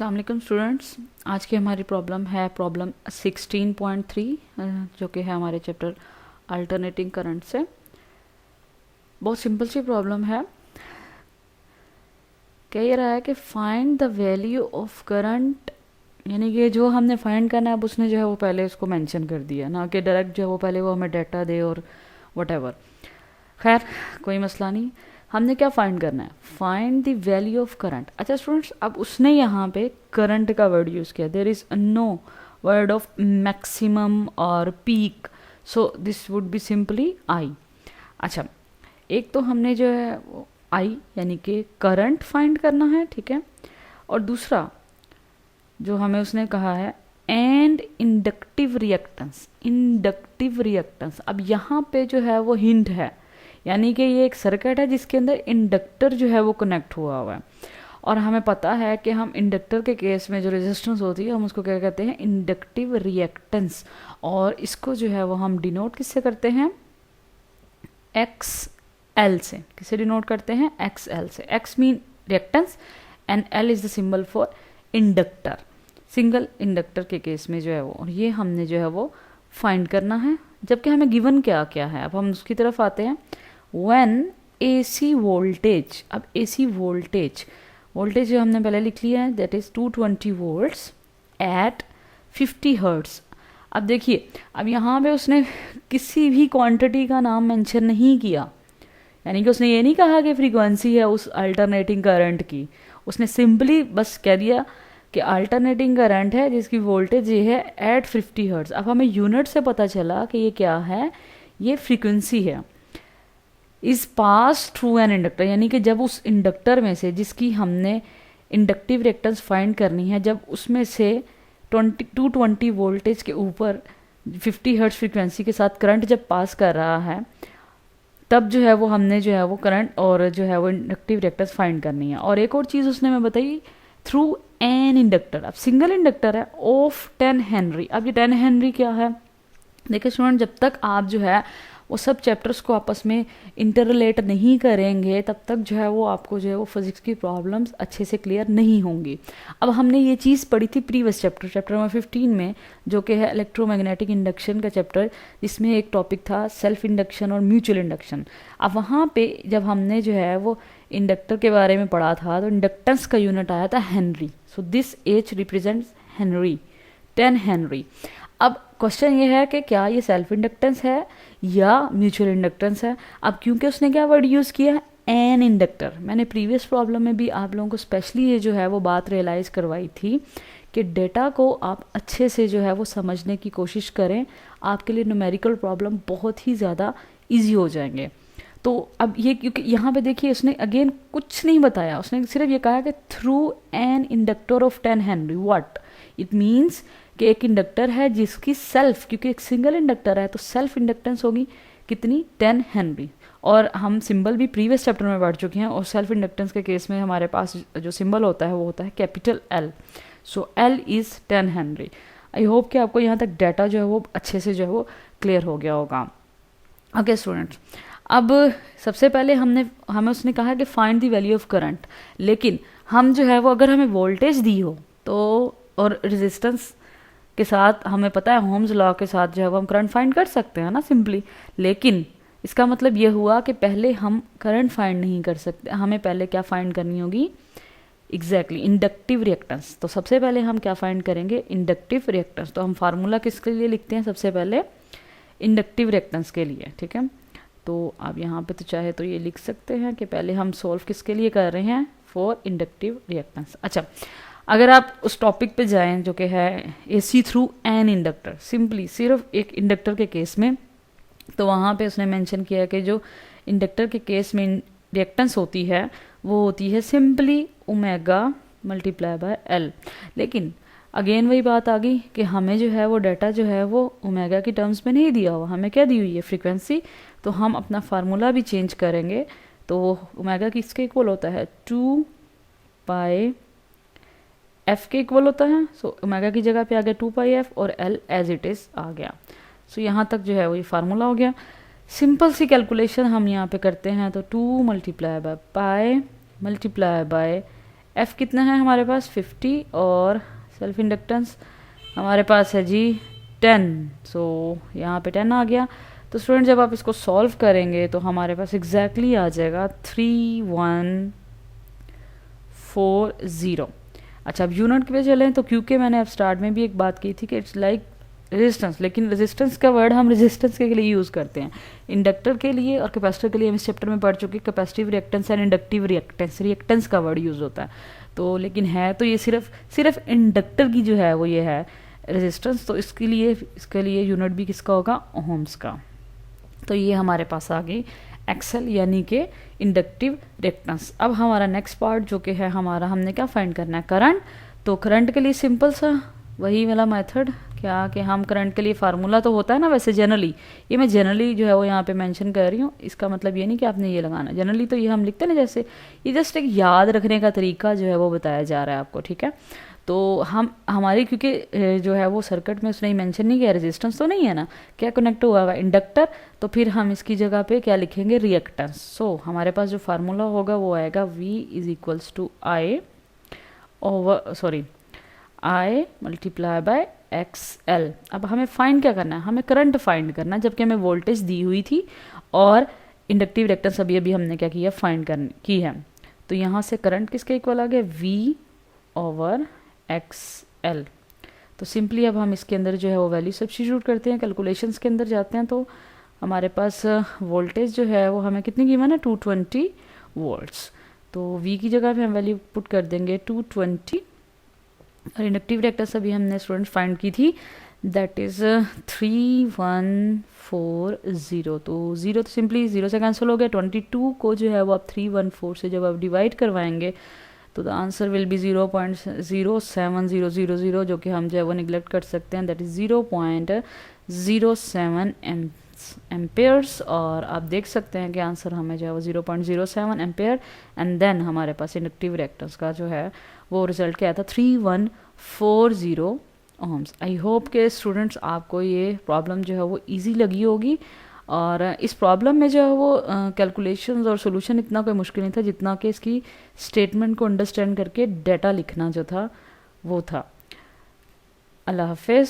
अस्सलाम वालेकुम स्टूडेंट्स। आज की हमारी प्रॉब्लम है प्रॉब्लम 16.3 जो कि है हमारे चैप्टर अल्टरनेटिंग करंट से। बहुत सिंपल सी प्रॉब्लम है। कह रहा है कि find the value of current, यानी कि जो हमने फाइंड करना है अब उसने जो है वो पहले उसको मेंशन कर दिया ना कि डायरेक्ट जो है वो पहले वो हमें डाटा दे और व्हाटएवर। खैर कोई मसला नहीं, हमने क्या फाइंड करना है, find the value of current. अच्छा स्टूडेंट्स, अब उसने यहाँ पे करंट का वर्ड यूज़ किया, there is no word of maximum और peak, so this would be simply I. अच्छा, एक तो हमने जो है वो आई यानी कि करंट फाइंड करना है, ठीक है, और दूसरा जो हमें उसने कहा है and inductive reactance. Inductive reactance, अब यहाँ पे जो है वो हिंट है, यानी कि ये एक सर्किट है जिसके अंदर इंडक्टर जो है वो कनेक्ट हुआ हुआ है, और हमें पता है कि हम इंडक्टर के केस में जो रेजिस्टेंस होती है हम उसको क्या कहते हैं, इंडक्टिव रिएक्टेंस। और इसको जो है वो हम डिनोट किससे करते हैं, एक्स एल से। किसे डिनोट करते हैं, एक्स एल से। X mean reactance and L is the symbol for inductor, single inductor के केस में जो है वो, और ये हमने जो है वो फाइंड करना है। जबकि हमें गिवन क्या क्या है, अब हम उसकी तरफ आते हैं। व्हेन AC वोल्टेज, अब AC वोल्टेज, वोल्टेज जो हमने पहले लिख लिया है that is 220 volts at 50 hertz. अब देखिए, अब यहाँ पे उसने किसी भी क्वांटिटी का नाम मेंशन नहीं किया, यानी कि उसने ये नहीं कहा कि फ्रीक्वेंसी है उस अल्टरनेटिंग करंट की, उसने सिंपली बस कह दिया कि अल्टरनेटिंग करंट है जिसकी वोल्टेज ये है एट 50 हर्ट्ज। अब हमें यूनिट से पता चला कि ये क्या है, ये फ्रीक्वेंसी है। Is pass through an inductor, यानी कि जब उस इंडक्टर में से जिसकी हमने इंडक्टिव रिएक्टेंस फाइंड करनी है, जब उसमें से 220 वोल्टेज के ऊपर 50 हर्ट्ज फ्रीक्वेंसी के साथ करंट जब पास कर रहा है, तब जो है वो हमने जो है वो करंट और जो है वो इंडक्टिव रिएक्टेंस फाइंड करनी है। और एक और चीज़ उसने हमें बताई, थ्रू एन इंडक्टर। अब सिंगल इंडक्टर है ऑफ 10 हेनरी। अब ये 10 हेनरी क्या है, देखिए स्टूडेंट, जब तक आप जो है वो सब चैप्टर्स को आपस में इंटररिलेट नहीं करेंगे तब तक जो है वो आपको जो है वो फिजिक्स की प्रॉब्लम्स अच्छे से क्लियर नहीं होंगी। अब हमने ये चीज़ पढ़ी थी प्रीवियस चैप्टर नंबर 15 में, जो कि है इलेक्ट्रोमैग्नेटिक इंडक्शन का चैप्टर, जिसमें एक टॉपिक था सेल्फ इंडक्शन और म्यूचुअल इंडक्शन। अब वहाँ पे जब हमने जो है वो इंडक्टर के बारे में पढ़ा था तो इंडक्टेंस का यूनिट आया था Henry, so this H represents Henry, 10 Henry. अब क्वेश्चन ये है कि क्या ये सेल्फ इंडक्टेंस है या म्यूचुअल इंडक्टेंस है। अब क्योंकि उसने क्या वर्ड यूज़ किया है, एन इंडक्टर। मैंने प्रीवियस प्रॉब्लम में भी आप लोगों को स्पेशली ये जो है वो बात रियलाइज़ करवाई थी कि डेटा को आप अच्छे से जो है वो समझने की कोशिश करें, आपके लिए न्यूमेरिकल प्रॉब्लम बहुत ही ज़्यादा ईजी हो जाएंगे। तो अब ये, क्योंकि यहाँ पे देखिए उसने अगेन कुछ नहीं बताया, उसने सिर्फ ये कहा कि through an inductor of 10 Henry. What it means कि एक इंडक्टर है जिसकी सेल्फ, क्योंकि एक सिंगल इंडक्टर है तो सेल्फ इंडक्टेंस होगी कितनी, 10 हेनरी। और हम सिंबल भी प्रीवियस चैप्टर में पढ़ चुके हैं, और सेल्फ इंडक्टेंस के केस में हमारे पास जो सिंबल होता है वो होता है capital L, so L is 10 Henry. I hope कि आपको यहाँ तक डाटा जो है वो अच्छे से जो है वो क्लियर हो गया होगा। ओके स्टूडेंट्स, अब सबसे पहले हमें उसने कहा कि find the value of current, लेकिन हम जो है वो अगर हमें वोल्टेज दी हो तो और रेजिस्टेंस के साथ हमें पता है होम्स लॉ के साथ जो है वो हम करंट फाइंड कर सकते हैं ना सिंपली, लेकिन इसका मतलब ये हुआ कि पहले हम करंट फाइंड नहीं कर सकते, हमें पहले क्या फाइंड करनी होगी, एग्जैक्टली इंडक्टिव रिएक्टेंस। तो सबसे पहले हम क्या फाइंड करेंगे, इंडक्टिव रिएक्टेंस। तो हम फार्मूला किसके लिए लिखते हैं, सबसे पहले इंडक्टिव रिएक्टेंस के लिए, ठीक है। तो आप यहाँ पे तो चाहे तो ये लिख सकते हैं कि पहले हम सॉल्व किसके लिए कर रहे हैं, फॉर इंडक्टिव रिएक्टेंस। अच्छा, अगर आप उस टॉपिक पे जाएं जो कि है AC through an inductor, simply सिर्फ एक इंडक्टर के केस में, तो वहाँ पे उसने मेंशन किया कि जो इंडक्टर के केस में रिएक्टेंस होती है वो होती है simply omega multiply by L. लेकिन अगेन वही बात आ गई कि हमें जो है वो डाटा जो है वो ओमेगा की टर्म्स में नहीं दिया हुआ, हमें क्या दी हुई है, फ्रीक्वेंसी। तो हम अपना फार्मूला भी चेंज करेंगे, तो ओमेगा किसके इक्वल होता है, 2 पाई एफ के इक्वल होता है। सो ओमेगा की जगह पे आ गया 2 पाई एफ और एल एज इट इज़ आ गया। सो यहाँ तक जो है वो ये फार्मूला हो गया। सिंपल सी कैलकुलेशन हम यहाँ पे करते हैं, तो 2 multiply by pi multiply by F कितना है हमारे पास 50 और सेल्फ इंडक्टेंस हमारे पास है जी 10। सो यहाँ पे 10 आ गया। तो स्टूडेंट जब आप इसको सॉल्व करेंगे तो हमारे पास एग्जैक्टली आ जाएगा 3140। अच्छा, अब यूनिट पे चलें तो क्योंकि मैंने अब स्टार्ट में भी एक बात की थी कि इट्स लाइक रेजिस्टेंस, लेकिन रेजिस्टेंस का वर्ड हम रेजिस्टेंस के लिए यूज़ करते हैं, इंडक्टर के लिए और कैपेसिटर के लिए हम इस चैप्टर में पढ़ चुके capacitive reactance and inductive reactance, reactance का वर्ड यूज़ होता है। तो लेकिन है तो ये सिर्फ इंडक्टर की जो है वो ये है रेजिस्टेंस, तो इसके लिए यूनिट भी किसका होगा, ओहम्स का। तो ये हमारे पास आ गई एक्सेल यानी कि इंडक्टिव रिएक्टेंस। अब हमारा नेक्स्ट पार्ट जो कि है हमारा, हमने क्या फाइंड करना है, करंट। तो करंट के लिए सिंपल सा वही वाला मेथड, क्या कि हम करंट के लिए फार्मूला तो होता है ना वैसे जनरली, ये मैं जनरली जो है वो यहाँ पे मेंशन कर रही हूँ, इसका मतलब ये नहीं कि आपने ये लगाना, जनरली तो ये हम लिखते हैं ना, जैसे ये जस्ट एक याद रखने का तरीका जो है वो बताया जा रहा है आपको, ठीक है। तो हम हमारी क्योंकि जो है वो सर्किट में उसने मेंशन नहीं किया, रेजिस्टेंस तो नहीं है ना, क्या कनेक्ट हुआ हुआ इंडक्टर, तो फिर हम इसकी जगह पे क्या लिखेंगे, रिएक्टेंस। सो हमारे पास जो फार्मूला होगा वो आएगा V is equals to I multiply by XL। अब हमें फाइंड क्या करना है, हमें करंट फाइंड करना है, जबकि हमें वोल्टेज दी हुई थी और इंडक्टिव रिएक्टेंस अभी हमने क्या किया, फाइंड की है। तो यहाँ से करंट किसके इक्वल आ गया, V ओवर XL। तो सिंपली अब हम इसके अंदर जो है वो वैल्यू सब्स्टिट्यूट करते हैं, कैलकुलेशंस के अंदर जाते हैं, तो हमारे पास वोल्टेज जो है वो हमें कितनी गिवन है, 220 वोल्ट्स। तो V की जगह पे हम वैल्यू पुट कर देंगे 220 और इंडक्टिव रिएक्टेंस अभी हमने स्टूडेंट फाइंड की थी, दैट इज़ 3140। तो ज़ीरो तो सिंपली ज़ीरो से कैंसिल हो गया, 22 को जो है वो आप 314 से जब आप डिवाइड करवाएंगे तो द आंसर विल बी 0.07000, जो कि हम जो है वो निगलेक्ट कर सकते हैं, दैट इज़ 0.07 एम्पेयर्स। और आप देख सकते हैं कि आंसर हमें जो है वो 0.07 एम्पेयर, एंड देन हमारे पास इंडक्टिव रिएक्टेंस का जो है वो रिजल्ट क्या था, 3140 ओम्स। आई होप के स्टूडेंट्स आपको ये प्रॉब्लम जो है वो इजी लगी होगी, और इस प्रॉब्लम में जो है वो कैलकुलेशंस और सॉल्यूशन इतना कोई मुश्किल नहीं था जितना कि इसकी स्टेटमेंट को अंडरस्टैंड करके डाटा लिखना जो था वो था। अल्लाह हाफिज़।